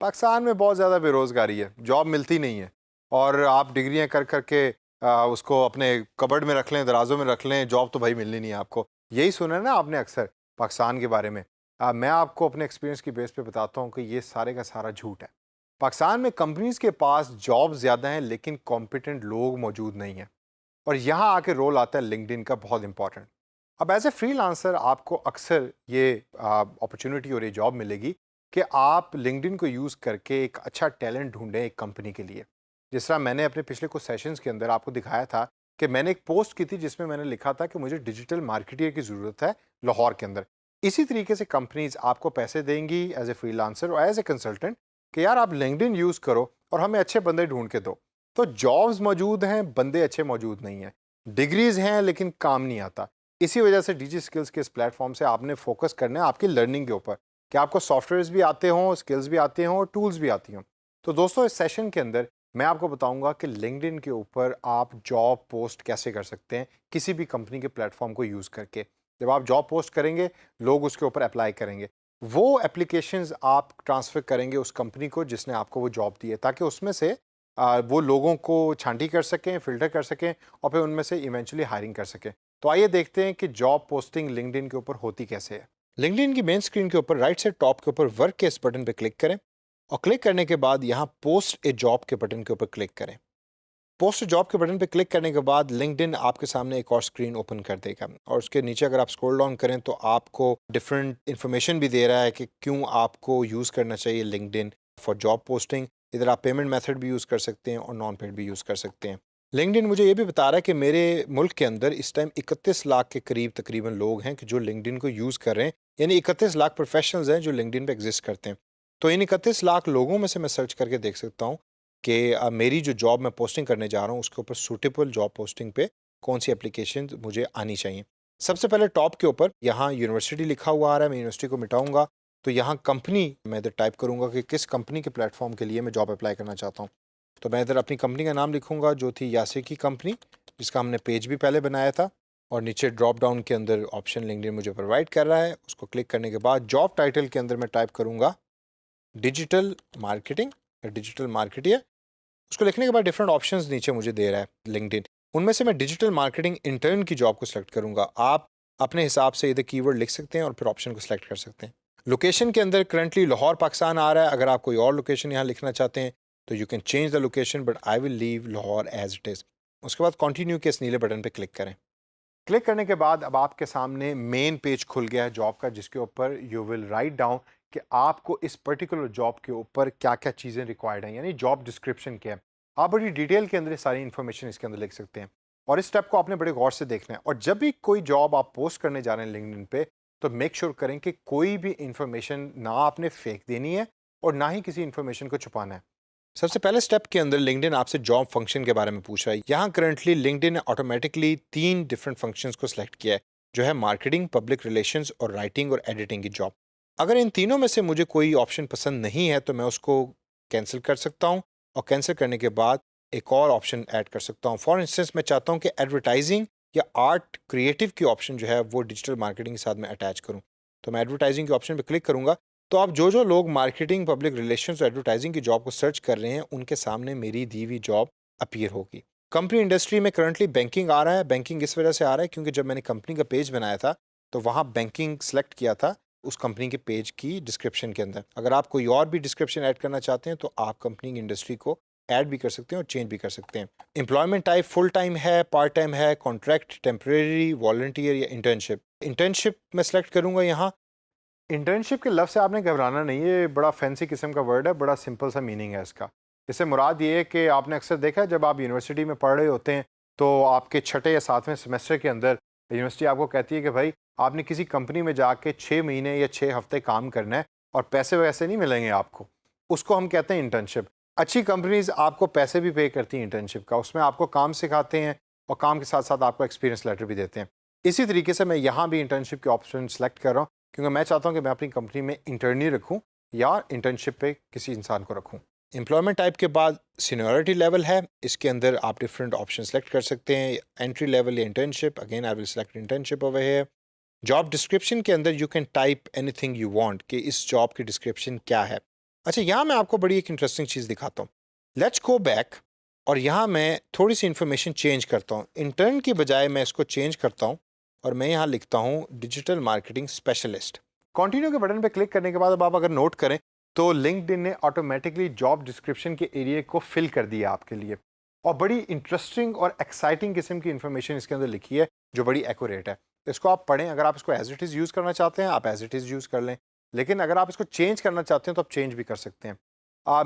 पाकिस्तान में बहुत ज़्यादा बेरोज़गारी है, जॉब मिलती नहीं है और आप डिग्रियाँ कर कर के उसको अपने कबर्ड में रख लें, दराज़ों में रख लें, जॉब तो भाई मिलनी नहीं है आपको। यही सुना है ना आपने अक्सर पाकिस्तान के बारे में। मैं आपको अपने एक्सपीरियंस की बेस पे बताता हूँ कि ये सारे का सारा झूठ है। पाकिस्तान में कंपनीज़ के पास जॉब ज़्यादा हैं लेकिन कॉम्पिटेंट लोग मौजूद नहीं हैं और यहाँ आके रोल आता है लिंक्डइन का बहुत इंपॉर्टेंट। अब एज ए फ्रीलांसर आपको अक्सर ये अपॉर्चुनिटी और ये जॉब मिलेगी कि आप लिंक्डइन को यूज़ करके एक अच्छा टैलेंट ढूंढें एक कंपनी के लिए। जिस तरह मैंने अपने पिछले कुछ सेशंस के अंदर आपको दिखाया था कि मैंने एक पोस्ट की थी जिसमें मैंने लिखा था कि मुझे डिजिटल मार्केटियर की ज़रूरत है लाहौर के अंदर। इसी तरीके से कंपनीज आपको पैसे देंगी एज ए फ्रीलांसर और एज ए कंसल्टेंट कि यार आप लिंक्डइन यूज़ करो और हमें अच्छे बंदे ढूंढ के दो। तो जॉब्स मौजूद हैं, बंदे अच्छे मौजूद नहीं हैं, डिग्रीज हैं लेकिन काम नहीं आता। इसी वजह से डीजी स्किल्स के इस प्लेटफॉर्म से आपने फोकस करना है आपकी लर्निंग के ऊपर कि आपको सॉफ्टवेयर्स भी आते हों, स्किल्स भी आते हों और टूल्स भी आती हों। तो दोस्तों इस सेशन के अंदर मैं आपको बताऊंगा कि लिंक्डइन के ऊपर आप जॉब पोस्ट कैसे कर सकते हैं किसी भी कंपनी के प्लेटफॉर्म को यूज़ करके। जब आप जॉब पोस्ट करेंगे लोग उसके ऊपर अप्लाई करेंगे, वो एप्लीकेशंस आप ट्रांसफ़र करेंगे उस कंपनी को जिसने आपको वो जॉब दी है ताकि उसमें से वो लोगों को छांटी कर सकें, फ़िल्टर कर सकें और फिर उनमें से इवेंचुअली हायरिंग कर सकें। तो आइए देखते हैं कि जॉब पोस्टिंग लिंक्डइन के ऊपर होती कैसे है। लिंक्डइन की मेन स्क्रीन के ऊपर राइट साइड टॉप के ऊपर वर्क के इस बटन पर क्लिक करें और क्लिक करने के बाद यहाँ पोस्ट ए जॉब के बटन के ऊपर क्लिक करें। पोस्ट जॉब के बटन पे क्लिक करने के बाद लिंक्डइन आपके सामने एक और स्क्रीन ओपन कर देगा और उसके नीचे अगर आप स्क्रॉल डाउन करें तो आपको डिफरेंट इन्फॉर्मेशन भी दे रहा है कि क्यों आपको यूज़ करना चाहिए लिंक्डइन फॉर जॉब पोस्टिंग। इधर आप पेमेंट मेथड भी यूज़ कर सकते हैं और नॉन पेड भी यूज़ कर सकते हैं। लिंक्डइन मुझे ये भी बता रहा है कि मेरे मुल्क के अंदर इस टाइम 31 लाख के करीब तकरीबन लोग हैं कि जो लिंक्डइन को यूज़ कर रहे हैं, यानी 31 लाख प्रोफेशनल्स हैं जो लिंक्डइन पे एग्जिस्ट करते हैं। तो इन 31 लाख लोगों में से मैं सर्च करके देख सकता हूँ कि मेरी जो जॉब मैं पोस्टिंग करने जा रहा हूँ उसके ऊपर सूटेबल जॉब पोस्टिंग पे कौन सी एप्लीकेशन मुझे आनी चाहिए। सबसे पहले टॉप के ऊपर यहाँ यूनिवर्सिटी लिखा हुआ आ रहा है, मैं यूनिवर्सिटी को मिटाऊंगा तो यहाँ कंपनी मैं इधर टाइप करूँगा कि किस कंपनी के प्लेटफॉर्म के लिए मैं जॉब अप्लाई करना चाहता हूँ। तो मैं इधर अपनी कंपनी का नाम लिखूँगा जो थी यासिर की कंपनी, जिसका हमने पेज भी पहले बनाया था। और नीचे ड्रॉप डाउन के अंदर ऑप्शन लिंक्डइन मुझे प्रोवाइड कर रहा है, उसको क्लिक करने के बाद जॉब टाइटल के अंदर मैं टाइप करूँगा डिजिटल मार्केटिंग या डिजिटल मार्केटियर। उसको लिखने के बाद डिफरेंट ऑप्शंस नीचे मुझे दे रहा है लिंक्डइन, उनमें से मैं डिजिटल मार्केटिंग इंटर्न की जॉब को सिलेक्ट करूंगा। आप अपने हिसाब से इधर कीवर्ड लिख सकते हैं और फिर ऑप्शन को सिलेक्ट कर सकते हैं। लोकेशन के अंदर करंटली लाहौर पाकिस्तान आ रहा है, अगर आप कोई और लोकेशन यहाँ लिखना चाहते हैं तो you can change the location but I will leave Lahore as it is. उसके बाद कंटिन्यू के इस नीले बटन पर क्लिक करें। क्लिक करने के बाद अब आपके सामने मेन पेज खुल गया है जॉब का, जिसके ऊपर यू विल राइट डाउन कि आपको इस पर्टिकुलर जॉब के ऊपर क्या क्या चीज़ें रिक्वायर्ड हैं, यानी जॉब डिस्क्रिप्शन क्या है। आप बड़ी डिटेल के अंदर सारी इन्फॉर्मेशन इसके अंदर लिख सकते हैं और इस स्टेप को आपने बड़े गौर से देखना है। और जब भी कोई जॉब आप पोस्ट करने जा रहे हैं लिंक्डइन पे तो मेक श्योर करें कि कोई भी इंफॉर्मेशन ना आपने फेक देनी है और ना ही किसी इंफॉर्मेशन को छुपाना है। सबसे पहले स्टेप के अंदर लिंक्डइन आपसे जॉब फंक्शन के बारे में पूछ रहा है। यहाँ करंटली लिंक्डइन ने ऑटोमेटिकली 3 डिफरेंट फंक्शंस को सिलेक्ट किया है, जो है मार्केटिंग, पब्लिक रिलेशंस और राइटिंग और एडिटिंग की जॉब। अगर इन तीनों में से मुझे कोई ऑप्शन पसंद नहीं है तो मैं उसको कैंसिल कर सकता हूँ और कैंसिल करने के बाद एक और ऑप्शन ऐड कर सकता हूँ। फॉर इंस्टेंस मैं चाहता हूँ कि एडवर्टाइजिंग या आर्ट क्रिएटिव की ऑप्शन जो है वो डिजिटल मार्केटिंग के साथ में अटैच करूँ। तो मैं एडवर्टाइजिंग के ऑप्शन पर क्लिक करूँगा तो आप जो लोग मार्केटिंग, पब्लिक रिलेशंस और एडवर्टाइजिंग की जॉब को सर्च कर रहे हैं उनके सामने मेरी दी हुई जॉब अपीयर होगी। कंपनी इंडस्ट्री में करंटली बैंकिंग आ रहा है। बैंकिंग इस वजह से आ रहा है क्योंकि जब मैंने कंपनी का पेज बनाया था तो वहाँ बैंकिंग सेलेक्ट किया था उस कंपनी के पेज की डिस्क्रिप्शन के अंदर। अगर आप कोई और भी डिस्क्रिप्शन ऐड करना चाहते हैं तो आप कंपनी की इंडस्ट्री को ऐड भी कर सकते हैं और चेंज भी कर सकते हैं। एम्प्लॉयमेंट टाइप फुल टाइम है, पार्ट टाइम है, कॉन्ट्रैक्ट, टेम्परेरी, वॉलंटियर या इंटर्नशिप। इंटर्नशिप मैं सेलेक्ट करूँगा यहाँ। इंटर्नशिप के लफ्ज़ से आपने घबराना नहीं, ये बड़ा फैंसी किस्म का वर्ड है, बड़ा सिंपल सा मीनिंग है इसका। इससे मुराद ये है कि आपने अक्सर देखा है जब आप यूनिवर्सिटी में पढ़ रहे होते हैं तो आपके छठे या सातवें सेमेस्टर के अंदर यूनिवर्सिटी आपको कहती है कि भाई आपने किसी कंपनी में जाके 6 महीने या 6 हफ्ते काम करना है और पैसे वैसे नहीं मिलेंगे आपको। उसको हम कहते हैं इंटर्नशिप। अच्छी कंपनीज आपको पैसे भी पे करती हैं इंटर्नशिप का, उसमें आपको काम सिखाते हैं और काम के साथ साथ आपको एक्सपीरियंस लेटर भी देते हैं। इसी तरीके से मैं यहाँ भी इंटर्नशिप के ऑप्शन सेलेक्ट कर रहा हूँ क्योंकि मैं चाहता हूँ कि मैं अपनी कंपनी में इंटर्नी रखूँ या इंटर्नशिप पे किसी इंसान को रखूँ। एम्प्लॉयमेंट टाइप के बाद सीनियरिटी लेवल है, इसके अंदर आप डिफरेंट ऑप्शन सेलेक्ट कर सकते हैं, एंट्री लेवल या internship. Again I will select internship over here. Job description के अंदर you can type anything you want कि इस जॉब की डिस्क्रिप्शन क्या है। अच्छा, यहाँ मैं आपको बड़ी एक इंटरेस्टिंग चीज़ दिखाता हूँ। लेट्स गो बैक और यहाँ मैं थोड़ी सी इन्फॉर्मेशन चेंज करता हूँ। इंटर्न की बजाय मैं इसको चेंज करता हूँ और मैं यहाँ लिखता हूँ डिजिटल मार्केटिंग स्पेशलिस्ट। कंटिन्यू के बटन पे क्लिक करने के बाद अब आप अगर नोट करें तो लिंक्डइन ने ऑटोमेटिकली जॉब डिस्क्रिप्शन के एरिया को फिल कर दिया आपके लिए, और बड़ी इंटरेस्टिंग और एक्साइटिंग किस्म की इन्फॉर्मेशन इसके अंदर लिखी है जो बड़ी एक्यूरेट है। इसको आप पढ़ें। अगर आप इसको एज इट इज़ यूज़ करना चाहते हैं आप एज इट इज़ यूज़ कर लें, लेकिन अगर आप इसको चेंज करना चाहते हैं तो आप चेंज भी कर सकते हैं।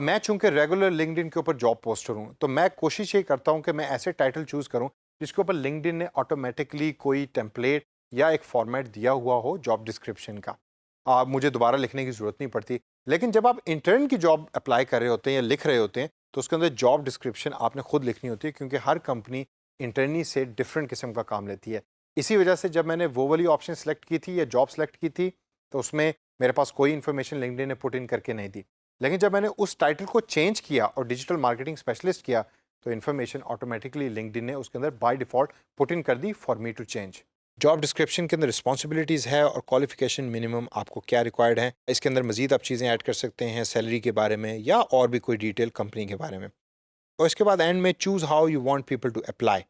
मैं चूंकि रेगुलर लिंक्डइन के ऊपर जॉब पोस्टर हूँ तो मैं कोशिश ये करता हूँ कि मैं ऐसे टाइटल चूज़ करूँ जिसके ऊपर लिंक्डइन ने ऑटोमेटिकली कोई टेम्पलेट या एक फॉर्मेट दिया हुआ हो जॉब डिस्क्रिप्शन का। मुझे दोबारा लिखने की ज़रूरत नहीं पड़ती। लेकिन जब आप इंटर्न की जॉब अप्लाई कर रहे होते हैं या लिख रहे होते हैं तो उसके अंदर जॉब डिस्क्रिप्शन आपने खुद लिखनी होती है, क्योंकि हर कंपनी इंटर्नी से डिफरेंट किस्म का काम लेती है। इसी वजह से जब मैंने वो वाली ऑप्शन सेलेक्ट की थी या जॉब सेलेक्ट की थी तो उसमें मेरे पास कोई इन्फॉर्मेशन लिंक्डइन ने पुट इन करके नहीं दी। लेकिन जब मैंने उस टाइटल को चेंज किया और डिजिटल मार्केटिंग स्पेशलिस्ट किया तो इन्फॉर्मेशन ऑटोमेटिकली लिंक्डइन ने उसके अंदर बाय डिफ़ॉल्ट पुट इन कर दी for me to change. Job description के अंदर रिस्पॉन्सिबिलिटीज़ है और क्वालिफिकेशन मिनिमम आपको क्या रिक्वायर्ड है। इसके अंदर मजीद आप चीज़ें ऐड कर सकते हैं, सैलरी के बारे में या और भी कोई डिटेल कंपनी के बारे में। और इसके बाद एंड में choose how you want people to apply.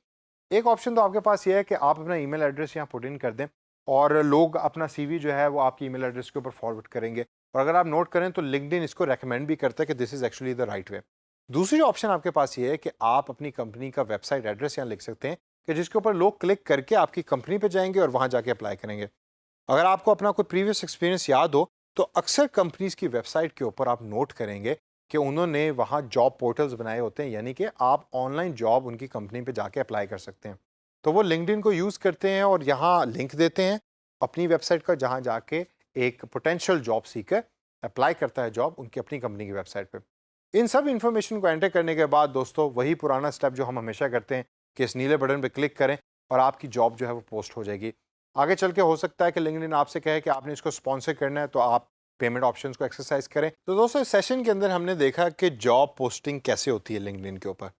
एक ऑप्शन तो आपके पास ये है कि आप अपना ईमेल एड्रेस यहाँ पुट इन कर दें और लोग अपना सीवी जो है वो आपकी ईमेल एड्रेस के ऊपर फॉरवर्ड करेंगे। और अगर आप नोट करें तो लिंक्डइन इसको रेकमेंड भी करता है कि this is actually the right way. दूसरी ऑप्शन आपके पास ये है कि आप अपनी कंपनी का वेबसाइट एड्रेस यहाँ लिख सकते हैं कि जिसके ऊपर लोग क्लिक करके आपकी कंपनी पे जाएंगे और वहाँ जाके अप्लाई करेंगे। अगर आपको अपना कोई प्रीवियस एक्सपीरियंस याद हो तो अक्सर कंपनीज की वेबसाइट के ऊपर आप नोट करेंगे कि उन्होंने वहाँ जॉब पोर्टल्स बनाए होते हैं, यानी कि आप ऑनलाइन जॉब उनकी कंपनी पे जाके अप्लाई कर सकते हैं। तो वो लिंक्डइन को यूज़ करते हैं और यहाँ लिंक देते हैं अपनी वेबसाइट का, जहाँ जाके एक पोटेंशियल जॉब सीकर अप्लाई करता है जॉब उनकी अपनी कंपनी की वेबसाइट पे। इन सब इन्फॉर्मेशन को एंटर करने के बाद दोस्तों वही पुराना स्टेप जो हम हमेशा करते हैं कि इस नीले बटन पे क्लिक करें और आपकी जॉब जो है वो पोस्ट हो जाएगी। आगे चल के हो सकता है कि लिंक्डइन आपसे कहे कि आपने इसको स्पॉन्सर करना है तो आप पेमेंट ऑप्शंस को एक्सरसाइज करें। तो दोस्तों इस सेशन के अंदर हमने देखा कि जॉब पोस्टिंग कैसे होती है लिंक्डइन के ऊपर।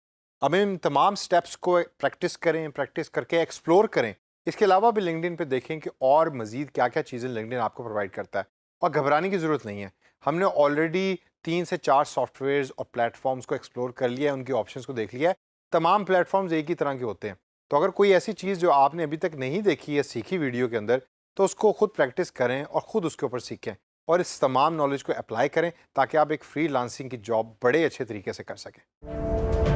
अब इन तमाम स्टेप्स को प्रैक्टिस करें, प्रैक्टिस करके एक्सप्लोर करें। इसके अलावा भी लिंक्डइन पे देखें कि और मजीद क्या क्या चीज़ें लिंक्डइन आपको प्रोवाइड करता है, और घबराने की ज़रूरत नहीं है। हमने ऑलरेडी 3 से 4 सॉफ्टवेयर्स और प्लेटफॉर्म्स को एक्सप्लोर कर लिया है, उनकी ऑप्शंस को देख लिया है। तमाम प्लेटफॉर्म्स एक ही तरह के होते हैं। तो अगर कोई ऐसी चीज़ जो आपने अभी तक नहीं देखी है सीखी वीडियो के अंदर, तो उसको खुद प्रैक्टिस करें और ख़ुद उसके ऊपर सीखें और इस तमाम नॉलेज को अप्लाई करें ताकि आप एक फ्रीलांसिंग की जॉब बड़े अच्छे तरीके से कर सकें।